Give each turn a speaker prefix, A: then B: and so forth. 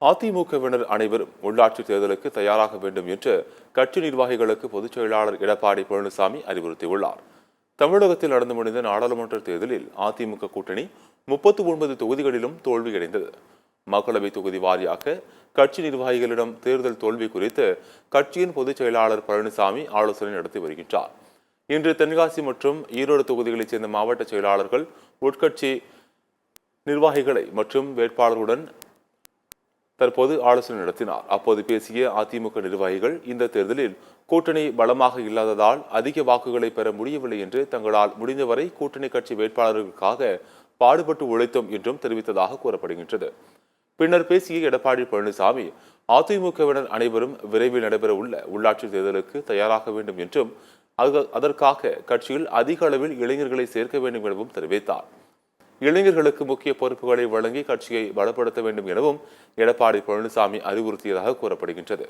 A: அதிமுகவினர் அனைவரும் உள்ளாட்சி தேர்தலுக்கு தயாராக வேண்டும் என்று கட்சி நிர்வாகிகளுக்கு பொதுச் செயலாளர் எடப்பாடி பழனிசாமி அறிவுறுத்தியுள்ளார். தமிழகத்தில் நடந்து முடிந்த நாடாளுமன்ற தேர்தலில் அதிமுக கூட்டணி 39 தொகுதிகளிலும் தோல்வியடைந்தது. மக்களவை தொகுதி வாரியாக கட்சி நிர்வாகிகளிடம் தேர்தல் தோல்வி குறித்து கட்சியின் பொதுச் செயலாளர் பழனிசாமி ஆலோசனை நடத்தி வருகின்றார். இன்று தென்காசி மற்றும் ஈரோடு தொகுதிகளைச் சேர்ந்த மாவட்ட செயலாளர்கள் உட்கட்சி நிர்வாகிகளை மற்றும் வேட்பாளர்களுடன் தற்போது ஆலோசனை நடத்தினார். அப்போது பேசிய அதிமுக நிர்வாகிகள், இந்த தேர்தலில் கூட்டணி பலமாக இல்லாததால் அதிக வாக்குகளை பெற முடியவில்லை என்று தங்களால் முடிந்தவரை கூட்டணி கட்சி வேட்பாளர்களுக்காக பாடுபட்டு உழைத்தோம் என்றும் தெரிவித்ததாக கூறப்படுகின்றது. பின்னர் பேசிய எடப்பாடி பழனிசாமி, அதிமுகவினர் அனைவரும் விரைவில் நடைபெற உள்ள உள்ளாட்சி தேர்தலுக்கு தயாராக வேண்டும் என்றும் அதற்காக கட்சியில் அதிக அளவில் இளைஞர்களை சேர்க்க வேண்டும் எனவும் தெரிவித்தார். இளைஞர்களுக்கு முக்கிய பொறுப்புகளை வழங்கி கட்சியை பலப்படுத்த வேண்டும் எனவும் எடப்பாடி பழனிசாமி அறிவுறுத்தியதாக கூறப்படுகின்றது.